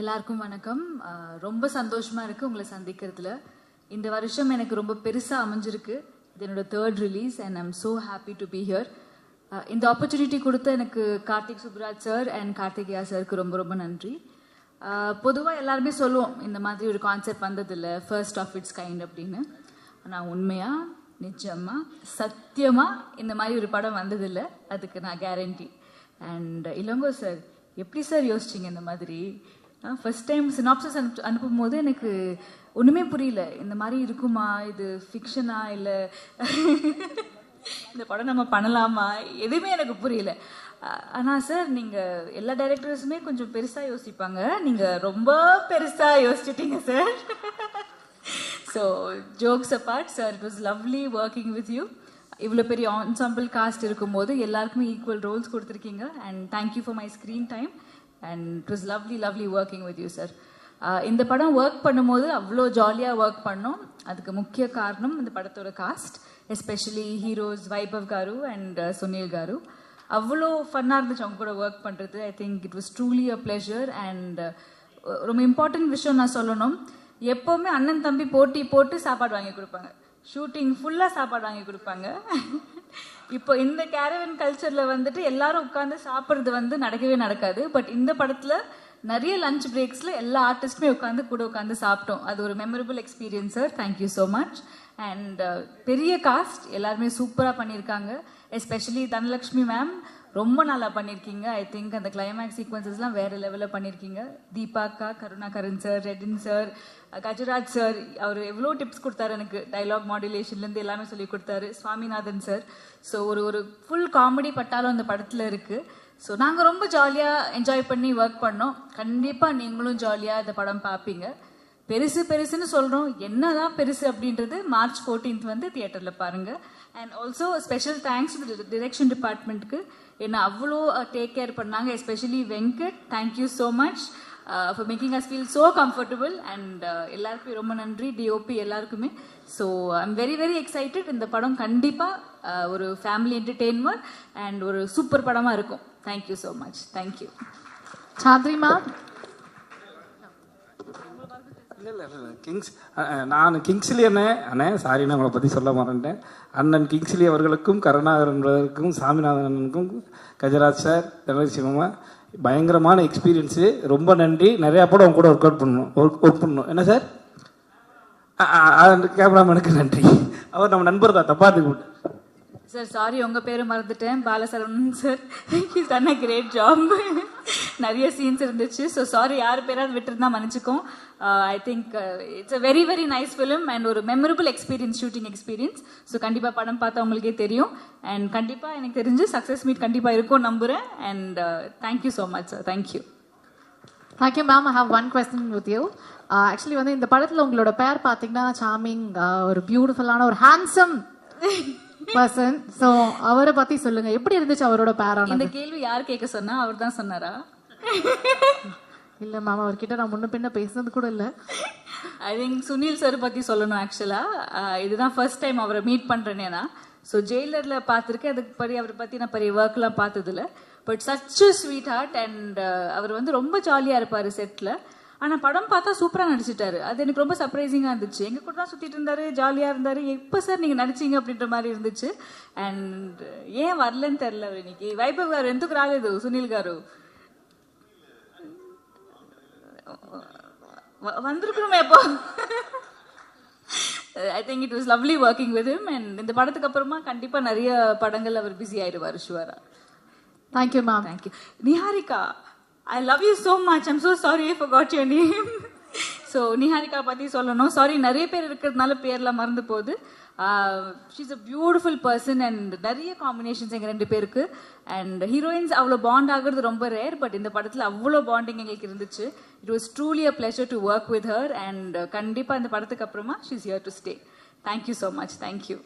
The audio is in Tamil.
எல்லாருக்கும் வணக்கம். ரொம்ப சந்தோஷமா இருக்கு உங்களை சந்திக்கிறதுல. இந்த வருஷம் எனக்கு ரொம்ப பெருசா அமைஞ்சிருக்கு. இது என்னோட 3rd release and I'm so happy to be here. இந்த ஆப்பர்ச்சுனிட்டி கொடுத்த எனக்கு கார்த்திக் சுப்ராஜ் சார் அண்ட் கார்த்திகேயா சாருக்கு ரொம்ப ரொம்ப நன்றி. பொதுவாக எல்லாருமே சொல்லுவோம் இந்த மாதிரி ஒரு கான்செப்ட் வந்ததில்லை, ஃபர்ஸ்ட் ஆஃப் இட்ஸ் கைண்ட் அப்படின்னு. ஆனால் உண்மையாக நிஜமா சத்தியமாக இந்த மாதிரி ஒரு படம் வந்ததில்லை, அதுக்கு நான் கேரண்டி. அண்ட் இளங்கோ சார் எப்படி சார் யோசிச்சிங்க இந்த மாதிரி? ஃபர்ஸ்ட் டைம் சினாப்சிஸ் அனுப்பும் போது எனக்கு ஒன்றுமே புரியல, இந்த மாதிரி இருக்குமா, இது ஃபிக்ஷனா இல்லை இந்த படம் நம்ம பண்ணலாமா, எதுவுமே எனக்கு புரியல. ஆனால் சார் நீங்கள் எல்லா டைரக்டர்ஸுமே கொஞ்சம் பெருசாக யோசிப்பாங்க, நீங்கள் ரொம்ப பெருசாக யோசிச்சிட்டீங்க sir. So jokes apart sir, it was lovely working with you. இவ்வளோ பெரிய ஆன்சாம்பிள் காஸ்ட் இருக்கும்போது எல்லாருக்குமே ஈக்குவல் ரோல்ஸ் கொடுத்துருக்கீங்க. And thank you for my screen time and it was lovely working with you sir. இந்த படம் ஒர்க் பண்ணும்போது அவ்வளோ ஜாலியாக ஒர்க் பண்ணோம். அதுக்கு முக்கிய காரணம் இந்த படத்தோட cost, especially heroes Vaibhav car and Sunil car. அவ்வளோ ஃபன்னாக இருந்துச்சு அவங்க கூட ஒர்க் பண்ணுறது. ஐ think it was truly a pleasure. And ரொம்ப இம்பார்ட்டன்ட் விஷயம் நான் சொல்லணும், எப்போவுமே அண்ணன் தம்பி போட்டி போட்டு சாப்பாடு வாங்கி கொடுப்பாங்க, ஷூட்டிங் ஃபுல்லாக சாப்பாடு வாங்கி கொடுப்பாங்க. இப்போ இந்த கேரவன் கல்ச்சரில் வந்துட்டு எல்லாரும் உட்காந்து சாப்பிட்றது நடக்கவே நடக்காது. பட் இந்த படத்தில் நிறைய லஞ்ச் பிரேக்ஸில் எல்லா ஆர்டிஸ்ட்டுமே கூட உட்காந்து சாப்பிட்டோம். அது ஒரு memorable experience sir. Thank you so much. And பெரிய காஸ்ட் எல்லாருமே சூப்பராக பண்ணியிருக்காங்க. எஸ்பெஷலி தனலக்ஷ்மி மேம் ரொம்ப நல்லா பண்ணியிருக்கீங்க. ஐ திங்க் அந்த கிளைமேக்ஸ் சீக்வன்சஸ்லாம் வேறு லெவலில் பண்ணியிருக்கீங்க. தீபாக்கா, Karunakaran sir, Redin sir, Gajaraj sir, அவர் எவ்வளோ டிப்ஸ் கொடுத்தாரு எனக்கு, டைலாக் மாடுலேஷன்லேருந்து எல்லாமே சொல்லி கொடுத்தாரு. சுவாமிநாதன் சார். ஸோ ஒரு ஃபுல் காமெடி பட்டாலும் அந்த படத்தில் இருக்குது. ஸோ நாங்கள் ரொம்ப ஜாலியாக என்ஜாய் பண்ணி ஒர்க் பண்ணோம். கண்டிப்பாக நீங்களும் ஜாலியாக இந்த படம் பார்ப்பீங்க. பெருசுன்னு சொல்கிறோம், என்னதான் பெருசு அப்படின்றது March 14th தியேட்டரில் பாருங்கள். And also special thanks to direction டிபார்ட்மெண்ட்டுக்கு, என்ன அவ்வளோ டேக் கேர் பண்ணாங்க. Especially Venkat, thank you so much for making as feel so comfortable. And எல்லாருக்குமே ரொம்ப நன்றி, டிஓபி எல்லாருக்குமே. So I'm very excited. இந்த படம் கண்டிப்பாக ஒரு ஃபேமிலி என்டர்டெயின்மெண்ட் அண்ட் ஒரு சூப்பர் படமாக இருக்கும். Thank you so much. தேங்க்யூ. சாந்திரிமா. இல்லை நான் கிங்ஸ்லி அண்ணே சாரிண்ணே, உங்களை பற்றி சொல்ல மாட்டேன். அண்ணன் கிங்ஸ்லி அவர்களுக்கும், கருணாகரன் அவர்களுக்கும், சாமிநாதன் அண்ணனுக்கும், கஜராஜ் சார், தனலட்சுமி பயங்கரமான எக்ஸ்பீரியன்ஸு. ரொம்ப நன்றி. நிறையா படம் அவங்க கூட ஒர்க் பண்ணணும். என்ன சார்? கேமராமேனுக்கு நன்றி. அவர் நம்ம நண்பர் தான், தப்பா இருக்கு சார். சாரி, உங்கள் பேரை மறந்துட்டேன். Balasaravanan sir, he's done a great job. நிறைய சீன்ஸ் இருந்துச்சு. ஸோ சாரி, யார் பேராவது விட்டுருந்தா மன்னிச்சுக்கோம். I think it's a very nice film and ஒரு memorable experience, shooting experience. So கண்டிப்பாக படம் பார்த்தா உங்களுக்கே தெரியும். அண்ட் கண்டிப்பாக எனக்கு தெரிஞ்சு சக்ஸஸ் மீட் கண்டிப்பாக இருக்கும் நம்புகிறேன். And thank you so much sir. Thank you. Thank you ma'am. I have one question with you. Actually இந்த படத்தில் உங்களோட பேர் பார்த்தீங்கன்னா சார்மிங், ஒரு பியூட்டிஃபுல்லான ஒரு ஹேண்ட்ஸம் பர்சன். ஸோ அவரை பற்றி சொல்லுங்க, எப்படி இருந்துச்சு அவரோட பேரான? இந்த கேள்வி யார் கேட்க சொன்னா? அவர் தான் சொன்னாரா? இல்லை மேம், அவர்கிட்ட நான் முன்ன பின்ன பேசுனது கூட இல்லை. ஐ திங்க் சுனில் சார் பற்றி சொல்லணும். ஆக்சுவலாக இதுதான் ஃபர்ஸ்ட் டைம் அவரை மீட் பண்ணுறேனேனா. ஸோ ஜெயிலரில் பார்த்துருக்கேன், அதுக்கு அவரை பற்றி நான் பெரிய ஒர்க்லாம் பார்த்ததில்ல. But such a sweet heart. And அவர் ரொம்ப ஜாலியாக இருப்பார் செட்டில். ஆனால் படம் பார்த்தா சூப்பராக நடிச்சிட்டாரு. அது எனக்கு ரொம்ப சர்ப்ரைசிங்காக இருந்துச்சு. எங்கள் கூட தான் சுற்றிட்டு இருந்தார், ஜாலியாக இருந்தார். எப்போ சார் நீங்கள் நடிச்சிங்க அப்படின்ற மாதிரி இருந்துச்சு. அண்ட் ஏன் வரலன்னு தெரில இன்னைக்கு. வைபவ் గారు ఎందుకు రాలేదు? సునీల్ గారు வந்திருக்கணுமே எப்போ. I think it was lovely working with him. And இந்த படத்துக்கு அப்புறமா கண்டிப்பாக நிறைய படங்கள் அவர் பிஸி ஆயிடுவார் ஷுவரா. Thank you ma'am. Thank you. Niharika, I love you so much. I'm so sorry I forgot your name. So Niharika பற்றி சொல்லணும். சாரி, நிறைய பேர் இருக்கிறதுனால பேர்லாம் மறந்து போகுது. She's a beautiful person and நிறைய காம்பினேஷன்ஸ் எங்கள் 2 பேருக்கு. அண்ட் ஹீரோயின்ஸ் அவ்வளோ பாண்ட் ஆகுறது ரொம்ப ரேர். பட் இந்த படத்தில் அவ்வளோ பாண்டிங் எங்களுக்கு இருந்துச்சு. It was truly a pleasure to work with her. And கண்டிப்பாக இந்த படத்துக்கு அப்புறமா she's here to stay. Thank you so much. Thank you.